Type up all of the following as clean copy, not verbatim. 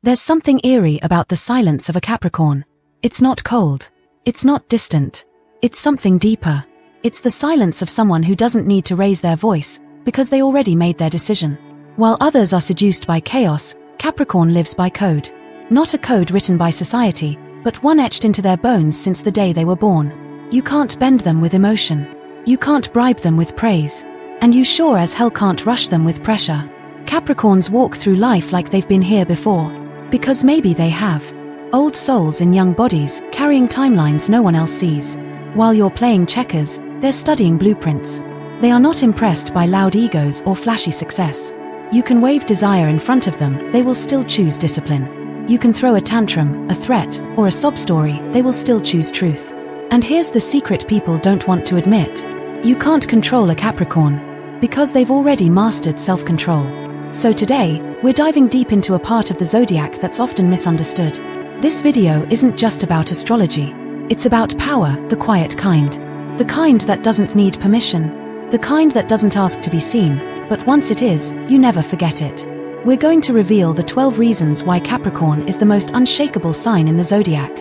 There's something eerie about the silence of a Capricorn. It's not cold. It's not distant. It's something deeper. It's the silence of someone who doesn't need to raise their voice, because they already made their decision. While others are seduced by chaos, Capricorn lives by code. Not a code written by society, but one etched into their bones since the day they were born. You can't bend them with emotion. You can't bribe them with praise. And you sure as hell can't rush them with pressure. Capricorns walk through life like they've been here before. Because maybe they have. Old souls in young bodies, carrying timelines no one else sees. While you're playing checkers, they're studying blueprints. They are not impressed by loud egos or flashy success. You can wave desire in front of them, they will still choose discipline. You can throw a tantrum, a threat, or a sob story, they will still choose truth. And here's the secret people don't want to admit. You can't control a Capricorn, because they've already mastered self-control. So today, we're diving deep into a part of the zodiac that's often misunderstood. This video isn't just about astrology. It's about power, the quiet kind. The kind that doesn't need permission. The kind that doesn't ask to be seen, but once it is, you never forget it. We're going to reveal the 12 reasons why Capricorn is the most unshakable sign in the zodiac.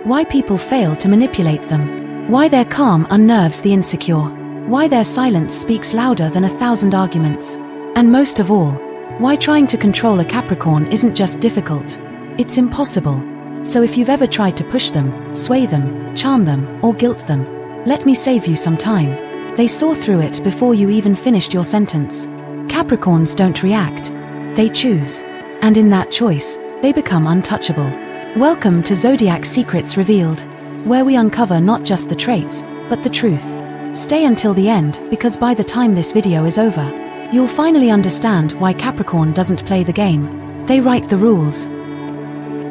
Why people fail to manipulate them. Why their calm unnerves the insecure. Why their silence speaks louder than 1,000 arguments. And most of all, why trying to control a Capricorn isn't just difficult. It's impossible. So if you've ever tried to push them, sway them, charm them, or guilt them, let me save you some time. They saw through it before you even finished your sentence. Capricorns don't react. They choose. And in that choice, they become untouchable. Welcome to Zodiac Secrets Revealed, where we uncover not just the traits, but the truth. Stay until the end, because by the time this video is over, you'll finally understand why Capricorn doesn't play the game. They write the rules.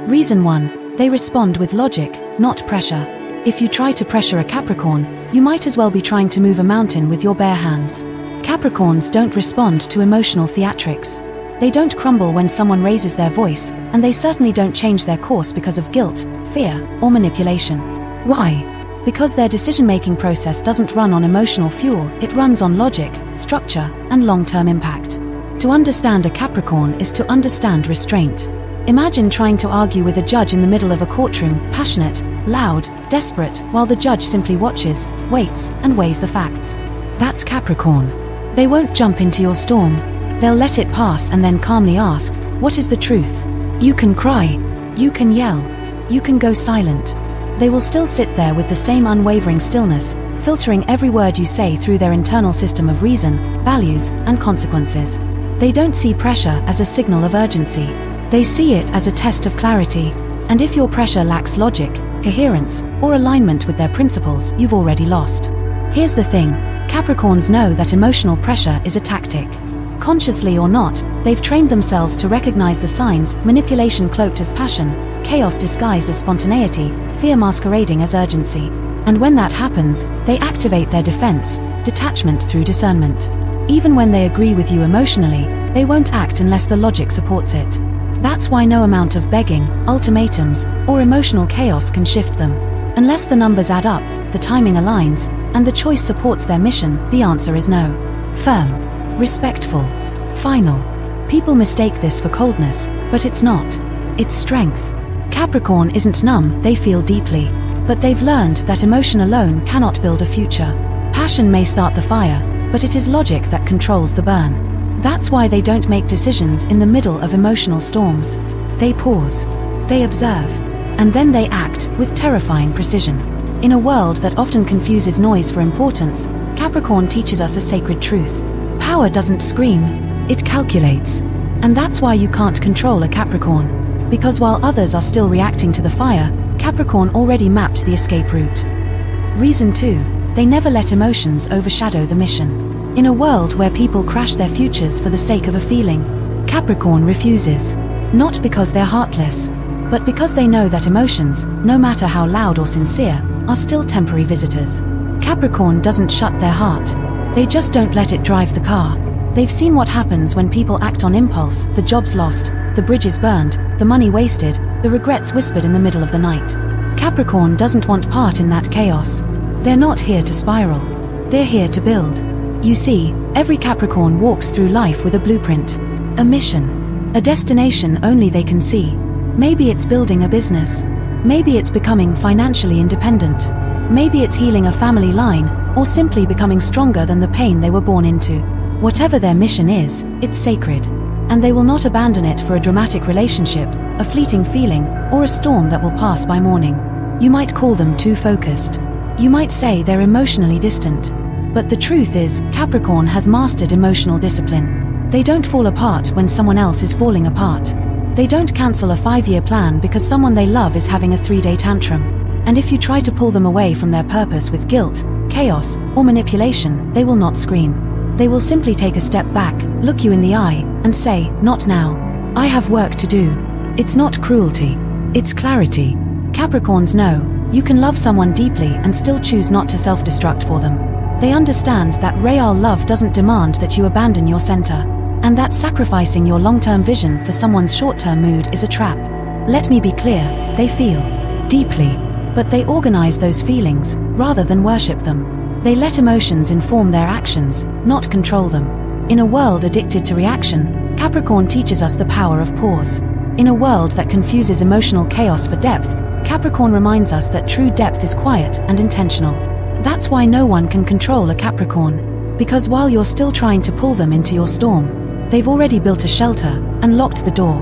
Reason 1. They respond with logic, not pressure. If you try to pressure a Capricorn, you might as well be trying to move a mountain with your bare hands. Capricorns don't respond to emotional theatrics. They don't crumble when someone raises their voice, and they certainly don't change their course because of guilt, fear, or manipulation. Why? Because their decision-making process doesn't run on emotional fuel, it runs on logic, structure, and long-term impact. To understand a Capricorn is to understand restraint. Imagine trying to argue with a judge in the middle of a courtroom, passionate, loud, desperate, while the judge simply watches, waits, and weighs the facts. That's Capricorn. They won't jump into your storm. They'll let it pass and then calmly ask, what is the truth? You can cry. You can yell. You can go silent. They will still sit there with the same unwavering stillness, filtering every word you say through their internal system of reason, values, and consequences. They don't see pressure as a signal of urgency. They see it as a test of clarity, and if your pressure lacks logic, coherence, or alignment with their principles, you've already lost. Here's the thing, Capricorns know that emotional pressure is a tactic. Consciously or not, they've trained themselves to recognize the signs: manipulation cloaked as passion, chaos disguised as spontaneity, fear masquerading as urgency. And when that happens, they activate their defense, detachment through discernment. Even when they agree with you emotionally, they won't act unless the logic supports it. That's why no amount of begging, ultimatums, or emotional chaos can shift them. Unless the numbers add up, the timing aligns, and the choice supports their mission, the answer is no. Firm. Respectful. Final. People mistake this for coldness, but it's not. It's strength. Capricorn isn't numb, they feel deeply. But they've learned that emotion alone cannot build a future. Passion may start the fire, but it is logic that controls the burn. That's why they don't make decisions in the middle of emotional storms. They pause. They observe. And then they act with terrifying precision. In a world that often confuses noise for importance, Capricorn teaches us a sacred truth. Power doesn't scream, it calculates. And that's why you can't control a Capricorn. Because while others are still reacting to the fire, Capricorn already mapped the escape route. Reason 2. They never let emotions overshadow the mission. In a world where people crash their futures for the sake of a feeling, Capricorn refuses. Not because they're heartless, but because they know that emotions, no matter how loud or sincere, are still temporary visitors. Capricorn doesn't shut their heart. They just don't let it drive the car. They've seen what happens when people act on impulse: the jobs lost, the bridges burned, the money wasted, the regrets whispered in the middle of the night. Capricorn doesn't want part in that chaos. They're not here to spiral. They're here to build. You see, every Capricorn walks through life with a blueprint, a mission, a destination only they can see. Maybe it's building a business. Maybe it's becoming financially independent. Maybe it's healing a family line, or simply becoming stronger than the pain they were born into. Whatever their mission is, it's sacred. And they will not abandon it for a dramatic relationship, a fleeting feeling, or a storm that will pass by morning. You might call them too focused. You might say they're emotionally distant. But the truth is, Capricorn has mastered emotional discipline. They don't fall apart when someone else is falling apart. They don't cancel a 5-year plan because someone they love is having a 3-day tantrum. And if you try to pull them away from their purpose with guilt, chaos, or manipulation, they will not scream. They will simply take a step back, look you in the eye, and say, "Not now. I have work to do." It's not cruelty. It's clarity. Capricorns know, you can love someone deeply and still choose not to self-destruct for them. They understand that real love doesn't demand that you abandon your center, and that sacrificing your long-term vision for someone's short-term mood is a trap. Let me be clear, they feel deeply, but they organize those feelings, rather than worship them. They let emotions inform their actions, not control them. In a world addicted to reaction, Capricorn teaches us the power of pause. In a world that confuses emotional chaos for depth, Capricorn reminds us that true depth is quiet and intentional. That's why no one can control a Capricorn. Because while you're still trying to pull them into your storm, they've already built a shelter and locked the door.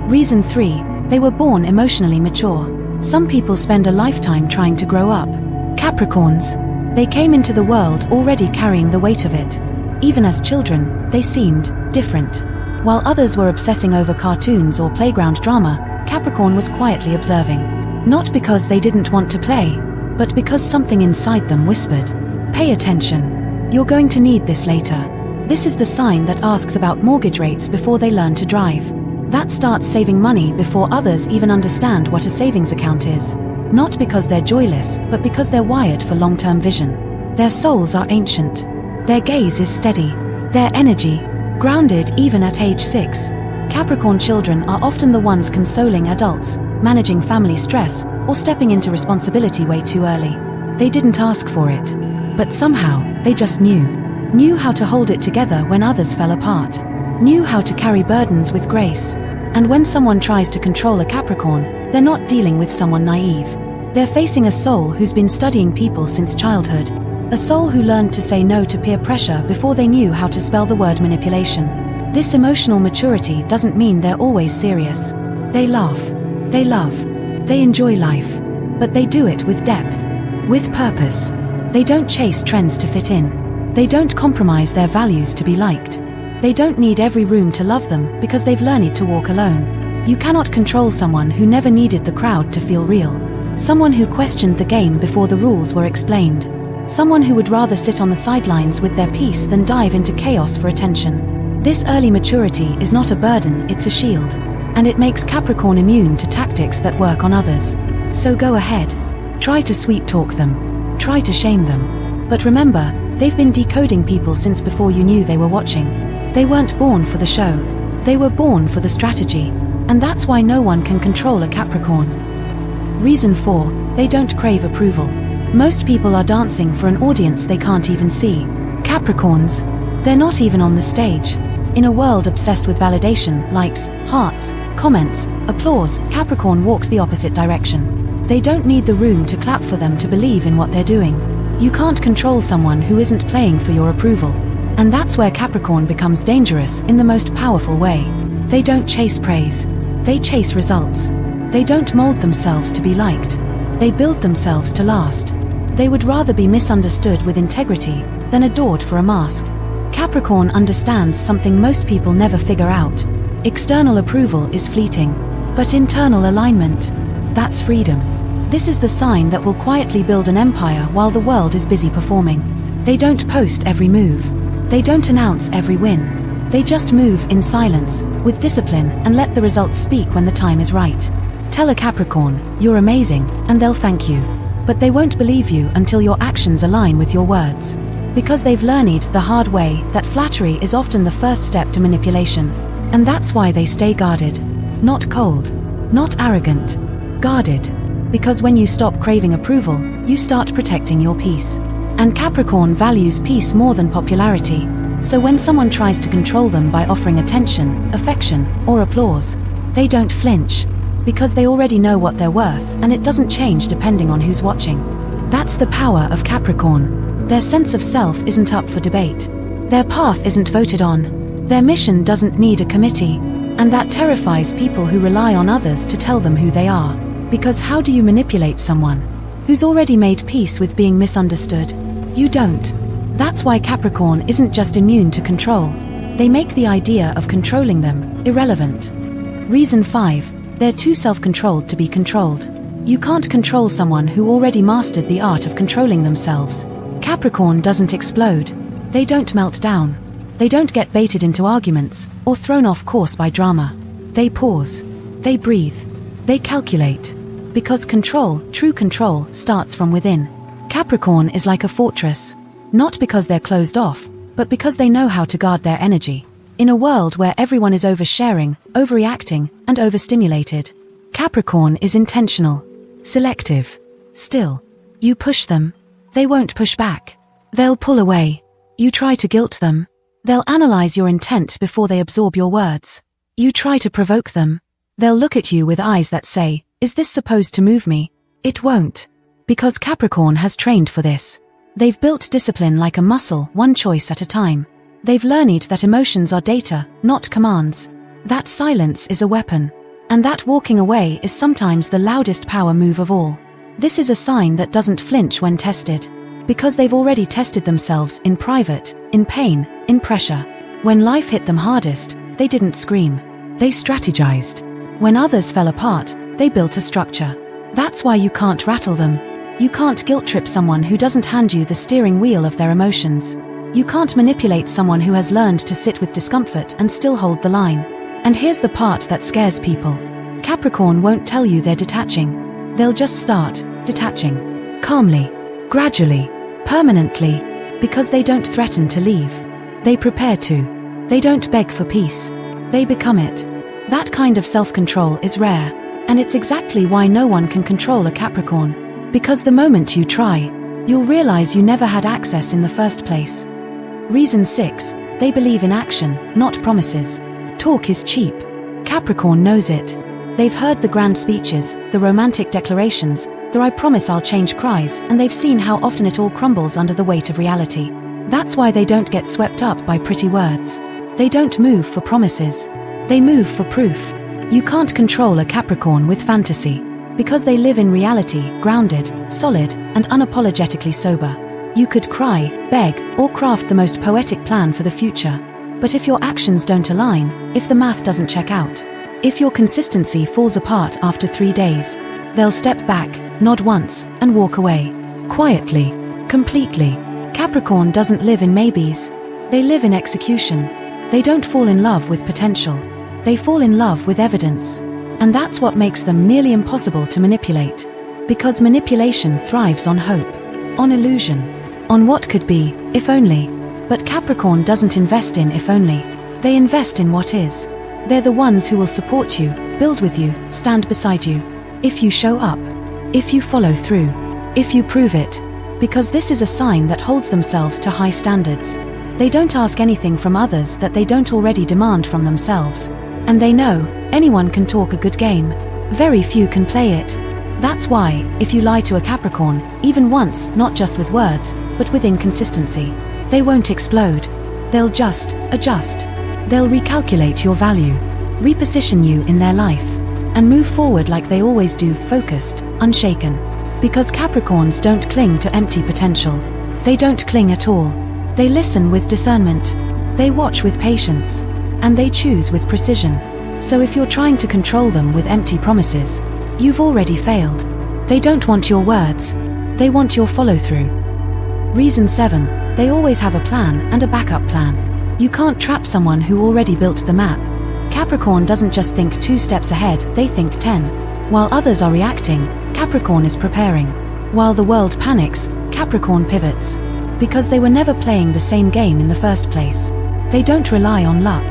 Reason 3. They were born emotionally mature. Some people spend a lifetime trying to grow up. Capricorns, they came into the world already carrying the weight of it. Even as children, they seemed different. While others were obsessing over cartoons or playground drama, Capricorn was quietly observing. Not because they didn't want to play, but because something inside them whispered, "Pay attention. You're going to need this later." This is the sign that asks about mortgage rates before they learn to drive. That starts saving money before others even understand what a savings account is. Not because they're joyless, but because they're wired for long-term vision. Their souls are ancient. Their gaze is steady. Their energy, grounded even at age 6. Capricorn children are often the ones consoling adults, managing family stress, or stepping into responsibility way too early. They didn't ask for it. But somehow, they just knew. Knew how to hold it together when others fell apart. Knew how to carry burdens with grace. And when someone tries to control a Capricorn, they're not dealing with someone naive. They're facing a soul who's been studying people since childhood. A soul who learned to say no to peer pressure before they knew how to spell the word manipulation. This emotional maturity doesn't mean they're always serious. They laugh. They love. They enjoy life. But they do it with depth. With purpose. They don't chase trends to fit in. They don't compromise their values to be liked. They don't need every room to love them because they've learned to walk alone. You cannot control someone who never needed the crowd to feel real. Someone who questioned the game before the rules were explained. Someone who would rather sit on the sidelines with their peace than dive into chaos for attention. This early maturity is not a burden, it's a shield. And it makes Capricorn immune to tactics that work on others. So go ahead. Try to sweet talk them. Try to shame them. But remember, they've been decoding people since before you knew they were watching. They weren't born for the show. They were born for the strategy. And that's why no one can control a Capricorn. Reason 4. They don't crave approval. Most people are dancing for an audience they can't even see. Capricorns, they're not even on the stage. In a world obsessed with validation, likes, hearts, comments, applause, Capricorn walks the opposite direction. They don't need the room to clap for them to believe in what they're doing. You can't control someone who isn't playing for your approval. And that's where Capricorn becomes dangerous in the most powerful way. They don't chase praise. They chase results. They don't mold themselves to be liked. They build themselves to last. They would rather be misunderstood with integrity than adored for a mask. Capricorn understands something most people never figure out. External approval is fleeting, but internal alignment, that's freedom. This is the sign that will quietly build an empire while the world is busy performing. They don't post every move. They don't announce every win. They just move in silence, with discipline, and let the results speak when the time is right. Tell a Capricorn, "You're amazing," and they'll thank you. But they won't believe you until your actions align with your words. Because they've learned the hard way that flattery is often the first step to manipulation. And that's why they stay guarded. Not cold. Not arrogant. Guarded. Because when you stop craving approval, you start protecting your peace. And Capricorn values peace more than popularity. So when someone tries to control them by offering attention, affection, or applause, They don't flinch, because they already know what they're worth and it doesn't change depending on who's watching. That's the power of Capricorn. Their sense of self isn't up for debate. Their path isn't voted on. Their mission doesn't need a committee. And that terrifies people who rely on others to tell them who they are. Because how do you manipulate someone who's already made peace with being misunderstood? You don't. That's why Capricorn isn't just immune to control. They make the idea of controlling them irrelevant. Reason 5. They're too self-controlled to be controlled. You can't control someone who already mastered the art of controlling themselves. Capricorn doesn't explode. They don't melt down. They don't get baited into arguments or thrown off course by drama. They pause. They breathe. They calculate. Because control, true control, starts from within. Capricorn is like a fortress. Not because they're closed off, but because they know how to guard their energy. In a world where everyone is oversharing, overreacting, and overstimulated, Capricorn is intentional, selective. Still, you push them. They won't push back. They'll pull away. You try to guilt them. They'll analyze your intent before they absorb your words. You try to provoke them. They'll look at you with eyes that say, "Is this supposed to move me?" It won't. Because Capricorn has trained for this. They've built discipline like a muscle, one choice at a time. They've learned that emotions are data, not commands. That silence is a weapon. And that walking away is sometimes the loudest power move of all. This is a sign that doesn't flinch when tested. Because they've already tested themselves in private, in pain, in pressure. When life hit them hardest, they didn't scream. They strategized. When others fell apart, they built a structure. That's why you can't rattle them. You can't guilt-trip someone who doesn't hand you the steering wheel of their emotions. You can't manipulate someone who has learned to sit with discomfort and still hold the line. And here's the part that scares people. Capricorn won't tell you they're detaching. They'll just start detaching. Calmly. Gradually. Permanently. Because they don't threaten to leave. They prepare to. They don't beg for peace. They become it. That kind of self-control is rare. And it's exactly why no one can control a Capricorn. Because the moment you try, you'll realize you never had access in the first place. Reason 6. They believe in action, not promises. Talk is cheap. Capricorn knows it. They've heard the grand speeches, the romantic declarations, the "I promise I'll change" cries, and they've seen how often it all crumbles under the weight of reality. That's why they don't get swept up by pretty words. They don't move for promises. They move for proof. You can't control a Capricorn with fantasy. Because they live in reality, grounded, solid, and unapologetically sober. You could cry, beg, or craft the most poetic plan for the future. But if your actions don't align, if the math doesn't check out, if your consistency falls apart after 3 days, they'll step back, nod once, and walk away. Quietly. Completely. Capricorn doesn't live in maybes. They live in execution. They don't fall in love with potential. They fall in love with evidence. And that's what makes them nearly impossible to manipulate. Because manipulation thrives on hope, on illusion, on what could be, if only. But Capricorn doesn't invest in if only. They invest in what is. They're the ones who will support you, build with you, stand beside you. If you show up. If you follow through. If you prove it. Because this is a sign that holds themselves to high standards. They don't ask anything from others that they don't already demand from themselves. And they know, anyone can talk a good game. Very few can play it. That's why, if you lie to a Capricorn, even once, not just with words, but with inconsistency, they won't explode. They'll just adjust. They'll recalculate your value, reposition you in their life, and move forward like they always do, focused, unshaken. Because Capricorns don't cling to empty potential. They don't cling at all. They listen with discernment. They watch with patience. And they choose with precision. So if you're trying to control them with empty promises, you've already failed. They don't want your words. They want your follow-through. Reason 7. They always have a plan and a backup plan. You can't trap someone who already built the map. Capricorn doesn't just think 2 steps ahead, they think 10. While others are reacting, Capricorn is preparing. While the world panics, Capricorn pivots. Because they were never playing the same game in the first place. They don't rely on luck.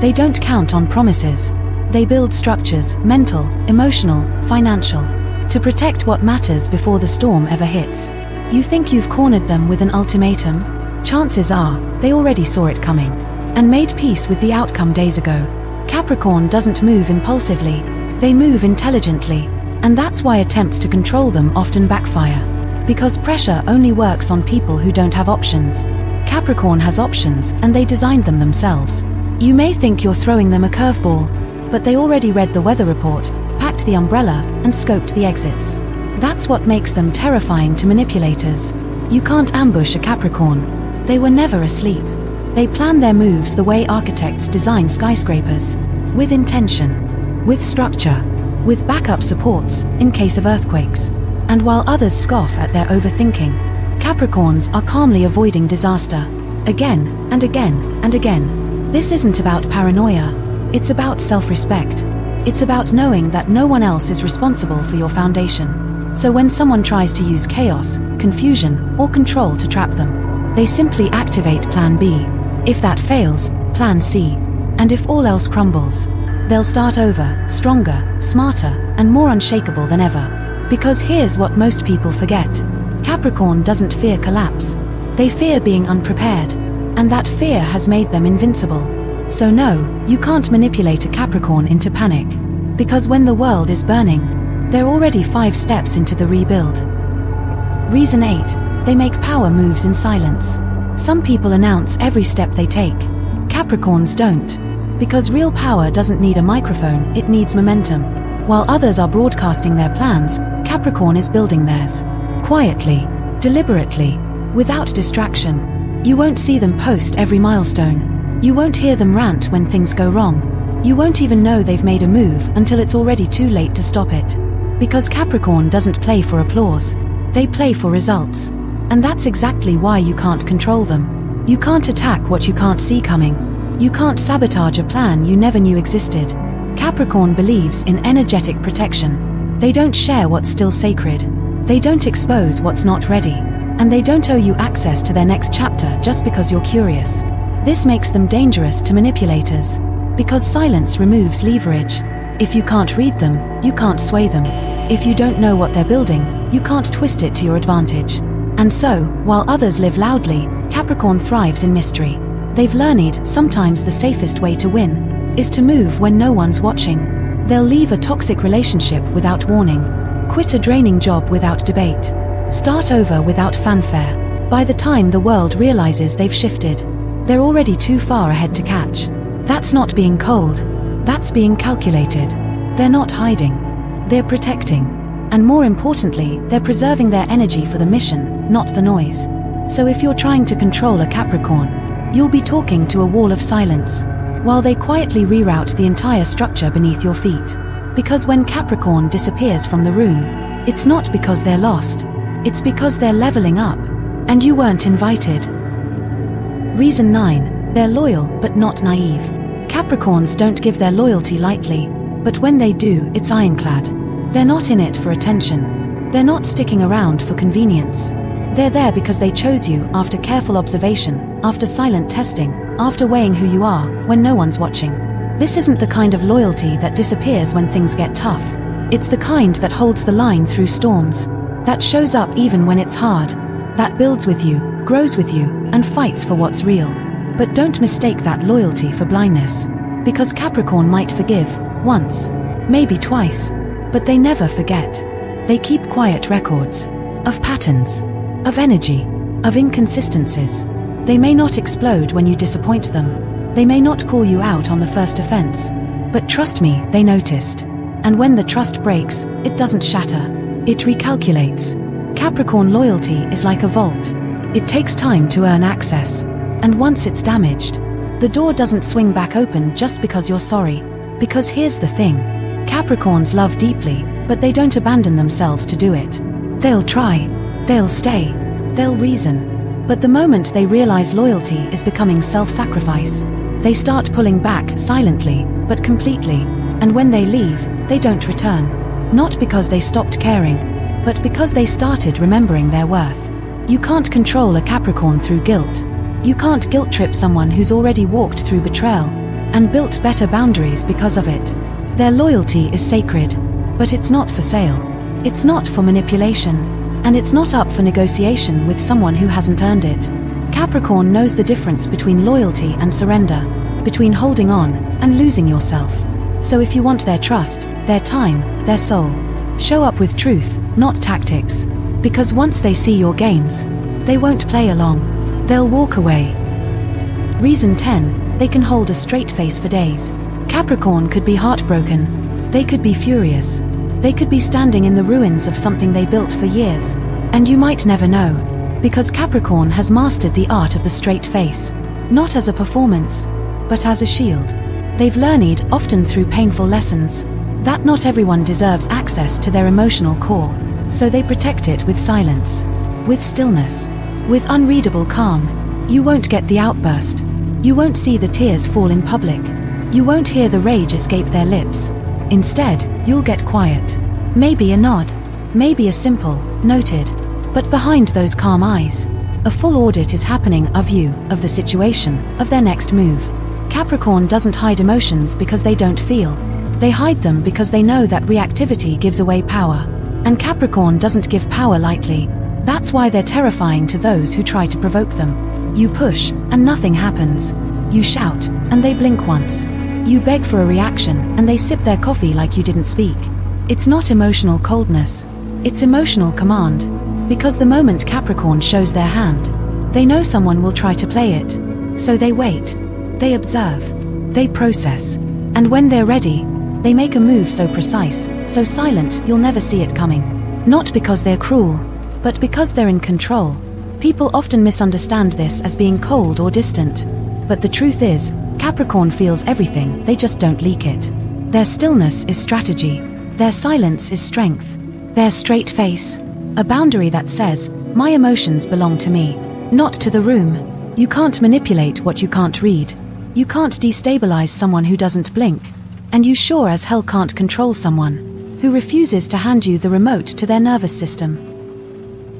They don't count on promises. They build structures, mental, emotional, financial, to protect what matters before the storm ever hits. You think you've cornered them with an ultimatum? Chances are, they already saw it coming, and made peace with the outcome days ago. Capricorn doesn't move impulsively, they move intelligently, and that's why attempts to control them often backfire. Because pressure only works on people who don't have options. Capricorn has options, and they designed them themselves. You may think you're throwing them a curveball, but they already read the weather report, packed the umbrella, and scoped the exits. That's what makes them terrifying to manipulators. You can't ambush a Capricorn. They were never asleep. They plan their moves the way architects design skyscrapers. With intention. With structure. With backup supports, in case of earthquakes. And while others scoff at their overthinking, Capricorns are calmly avoiding disaster. Again, and again, and again. This isn't about paranoia. It's about self-respect. It's about knowing that no one else is responsible for your foundation. So when someone tries to use chaos, confusion, or control to trap them, they simply activate Plan B. If that fails, Plan C. And if all else crumbles, they'll start over, stronger, smarter, and more unshakable than ever. Because here's what most people forget. Capricorn doesn't fear collapse. They fear being unprepared. And that fear has made them invincible. So no, you can't manipulate a Capricorn into panic. Because when the world is burning, they're already 5 steps into the rebuild. Reason 8. They make power moves in silence. Some people announce every step they take. Capricorns don't. Because real power doesn't need a microphone, it needs momentum. While others are broadcasting their plans, Capricorn is building theirs. Quietly, deliberately, without distraction. You won't see them post every milestone. You won't hear them rant when things go wrong. You won't even know they've made a move until it's already too late to stop it. Because Capricorn doesn't play for applause. They play for results. And that's exactly why you can't control them. You can't attack what you can't see coming. You can't sabotage a plan you never knew existed. Capricorn believes in energetic protection. They don't share what's still sacred. They don't expose what's not ready. And they don't owe you access to their next chapter just because you're curious. This makes them dangerous to manipulators. Because silence removes leverage. If you can't read them, you can't sway them. If you don't know what they're building, you can't twist it to your advantage. And so, while others live loudly, Capricorn thrives in mystery. They've learned sometimes the safest way to win is to move when no one's watching. They'll leave a toxic relationship without warning. Quit a draining job without debate. Start over without fanfare. By the time the world realizes they've shifted, they're already too far ahead to catch. That's not being cold. That's being calculated. They're not hiding. They're protecting. And more importantly, they're preserving their energy for the mission, not the noise. So if you're trying to control a Capricorn, you'll be talking to a wall of silence, while they quietly reroute the entire structure beneath your feet. Because when Capricorn disappears from the room, it's not because they're lost. It's because they're leveling up, and you weren't invited. Reason 9. They're loyal, but not naive. Capricorns don't give their loyalty lightly, but when they do, it's ironclad. They're not in it for attention. They're not sticking around for convenience. They're there because they chose you after careful observation, after silent testing, after weighing who you are, when no one's watching. This isn't the kind of loyalty that disappears when things get tough. It's the kind that holds the line through storms. That shows up even when it's hard. That builds with you, grows with you, and fights for what's real. But don't mistake that loyalty for blindness. Because Capricorn might forgive, once, maybe twice, but they never forget. They keep quiet records. Of patterns. Of energy. Of inconsistencies. They may not explode when you disappoint them. They may not call you out on the first offense. But trust me, they noticed. And when the trust breaks, it doesn't shatter. It recalculates. Capricorn loyalty is like a vault. It takes time to earn access. And once it's damaged, the door doesn't swing back open just because you're sorry. Because here's the thing. Capricorns love deeply, but they don't abandon themselves to do it. They'll try. They'll stay. They'll reason. But the moment they realize loyalty is becoming self-sacrifice, they start pulling back silently, but completely. And when they leave, they don't return. Not because they stopped caring, but because they started remembering their worth. You can't control a Capricorn through guilt. You can't guilt-trip someone who's already walked through betrayal and built better boundaries because of it. Their loyalty is sacred, but it's not for sale. It's not for manipulation, and it's not up for negotiation with someone who hasn't earned it. Capricorn knows the difference between loyalty and surrender. between holding on and losing yourself. So if you want their trust, their time, their soul, show up with truth, not tactics. Because once they see your games, they won't play along. They'll walk away. Reason 10, they can hold a straight face for days. Capricorn could be heartbroken. They could be furious. They could be standing in the ruins of something they built for years. And you might never know. Because Capricorn has mastered the art of the straight face. Not as a performance, but as a shield. They've learned, often through painful lessons, that not everyone deserves access to their emotional core. So they protect it with silence, with stillness, with unreadable calm. You won't get the outburst. You won't see the tears fall in public. You won't hear the rage escape their lips. Instead, you'll get quiet. Maybe a nod. Maybe a simple, noted. But behind those calm eyes, a full audit is happening of you, of the situation, of their next move. Capricorn doesn't hide emotions because they don't feel. They hide them because they know that reactivity gives away power. And Capricorn doesn't give power lightly. That's why they're terrifying to those who try to provoke them. You push, and nothing happens. You shout, and they blink once. You beg for a reaction, and they sip their coffee like you didn't speak. It's not emotional coldness. It's emotional command. Because the moment Capricorn shows their hand, they know someone will try to play it. So they wait. They observe. They process. And when they're ready, they make a move so precise, so silent you'll never see it coming. Not because they're cruel, but because they're in control. People often misunderstand this as being cold or distant. But the truth is, Capricorn feels everything, they just don't leak it. Their stillness is strategy. Their silence is strength. Their straight face, a boundary that says, my emotions belong to me, not to the room. You can't manipulate what you can't read. You can't destabilize someone who doesn't blink. And you sure as hell can't control someone who refuses to hand you the remote to their nervous system.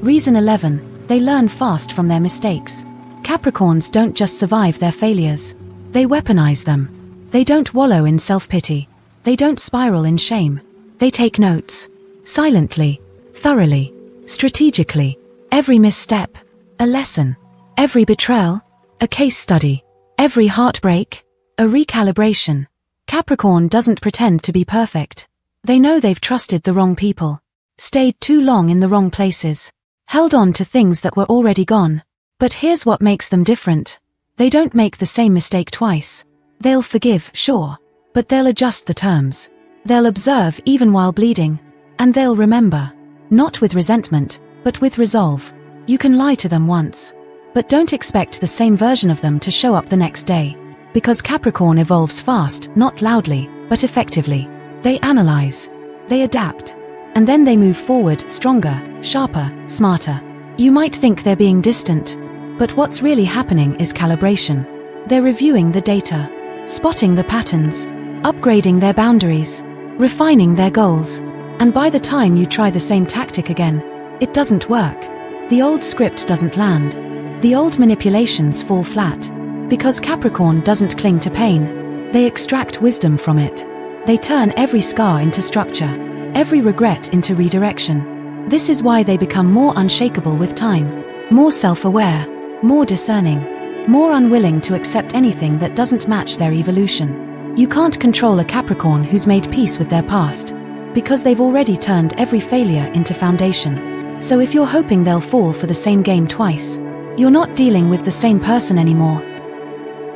Reason 11, they learn fast from their mistakes. Capricorns don't just survive their failures. They weaponize them. They don't wallow in self-pity. They don't spiral in shame. They take notes. Silently, thoroughly, strategically. Every misstep, a lesson. Every betrayal, a case study. Every heartbreak, a recalibration. Capricorn doesn't pretend to be perfect. They know they've trusted the wrong people, stayed too long in the wrong places, held on to things that were already gone. But here's what makes them different. They don't make the same mistake twice. They'll forgive, sure, but they'll adjust the terms. They'll observe even while bleeding. And they'll remember. Not with resentment, but with resolve. You can lie to them once, but don't expect the same version of them to show up the next day. Because Capricorn evolves fast, not loudly, but effectively. They analyze. They adapt. And then they move forward, stronger, sharper, smarter. You might think they're being distant, but what's really happening is calibration. They're reviewing the data, spotting the patterns, upgrading their boundaries, refining their goals. And by the time you try the same tactic again, it doesn't work. The old script doesn't land. The old manipulations fall flat. Because Capricorn doesn't cling to pain. They extract wisdom from it. They turn every scar into structure, every regret into redirection. This is why they become more unshakable with time, more self-aware, more discerning, more unwilling to accept anything that doesn't match their evolution. You can't control a Capricorn who's made peace with their past, because they've already turned every failure into foundation. So if you're hoping they'll fall for the same game twice, you're not dealing with the same person anymore.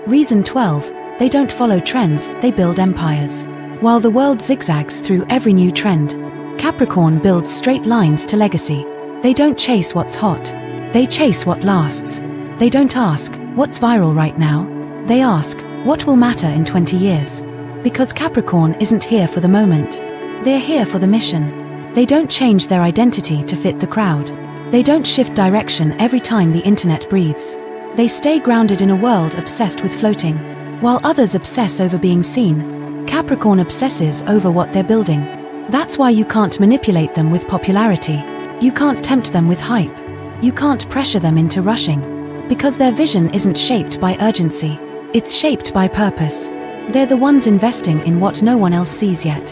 Reason 12, they don't follow trends, they build empires. While the world zigzags through every new trend, Capricorn builds straight lines to legacy. They don't chase what's hot. They chase what lasts. They don't ask, what's viral right now? They ask, what will matter in 20 years? Because Capricorn isn't here for the moment. They're here for the mission. They don't change their identity to fit the crowd. They don't shift direction every time the internet breathes. They stay grounded in a world obsessed with floating. While others obsess over being seen, Capricorn obsesses over what they're building. That's why you can't manipulate them with popularity. You can't tempt them with hype. You can't pressure them into rushing. Because their vision isn't shaped by urgency. It's shaped by purpose. They're the ones investing in what no one else sees yet.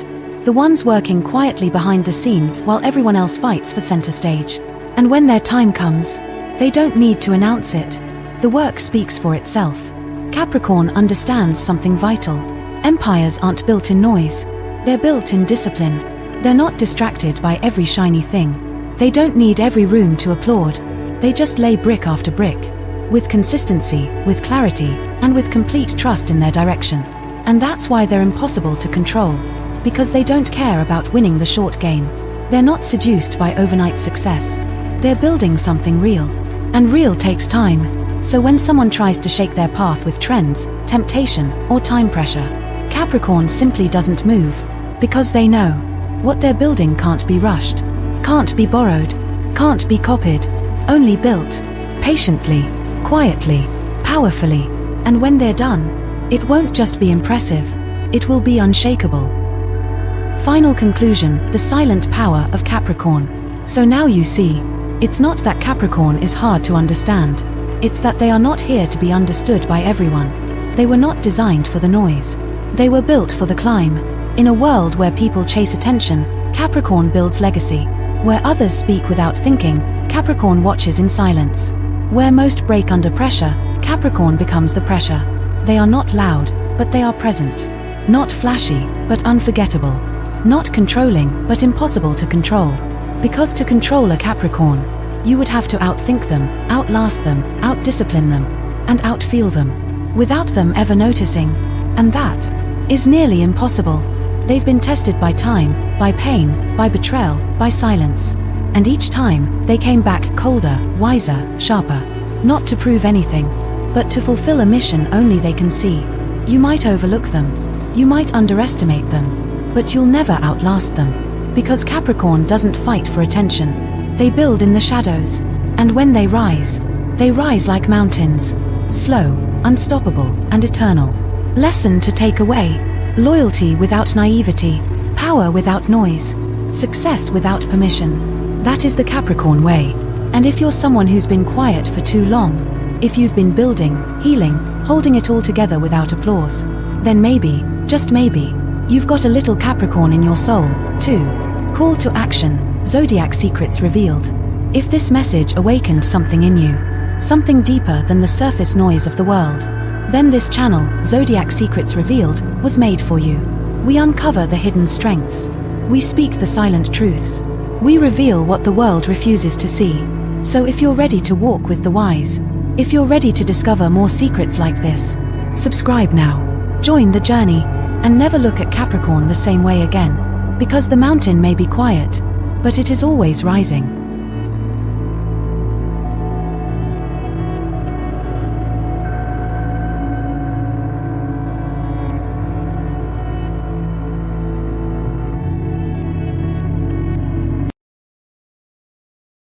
The ones working quietly behind the scenes while everyone else fights for center stage. And when their time comes, they don't need to announce it. The work speaks for itself. Capricorn understands something vital. Empires aren't built in noise. They're built in discipline. They're not distracted by every shiny thing. They don't need every room to applaud. They just lay brick after brick, with consistency, with clarity, and with complete trust in their direction. And that's why they're impossible to control, because they don't care about winning the short game. They're not seduced by overnight success. They're building something real. And real takes time. So when someone tries to shake their path with trends, temptation, or time pressure, Capricorn simply doesn't move, because they know what they're building can't be rushed, can't be borrowed, can't be copied, only built, patiently, quietly, powerfully, and when they're done, it won't just be impressive, it will be unshakable. Final conclusion, the silent power of Capricorn. So now you see, it's not that Capricorn is hard to understand, it's that they are not here to be understood by everyone. They were not designed for the noise. They were built for the climb. In a world where people chase attention, Capricorn builds legacy. Where others speak without thinking, Capricorn watches in silence. Where most break under pressure, Capricorn becomes the pressure. They are not loud, but they are present. Not flashy, but unforgettable. Not controlling, but impossible to control. Because to control a Capricorn, you would have to outthink them, outlast them, outdiscipline them, and outfeel them, without them ever noticing. And that is nearly impossible. They've been tested by time, by pain, by betrayal, by silence. And each time, they came back colder, wiser, sharper. Not to prove anything, but to fulfill a mission only they can see. You might overlook them. You might underestimate them. But you'll never outlast them. Because Capricorn doesn't fight for attention. They build in the shadows. And when they rise like mountains. Slow, unstoppable, and eternal. Lesson to take away. Loyalty without naivety. Power without noise. Success without permission. That is the Capricorn way. And if you're someone who's been quiet for too long, if you've been building, healing, holding it all together without applause, then maybe, just maybe, you've got a little Capricorn in your soul, too. Call to action, Zodiac Secrets Revealed. If this message awakened something in you, something deeper than the surface noise of the world, then this channel, Zodiac Secrets Revealed, was made for you. We uncover the hidden strengths. We speak the silent truths. We reveal what the world refuses to see. So if you're ready to walk with the wise, if you're ready to discover more secrets like this, subscribe now. Join the journey, and never look at Capricorn the same way again. Because the mountain may be quiet, but it is always rising.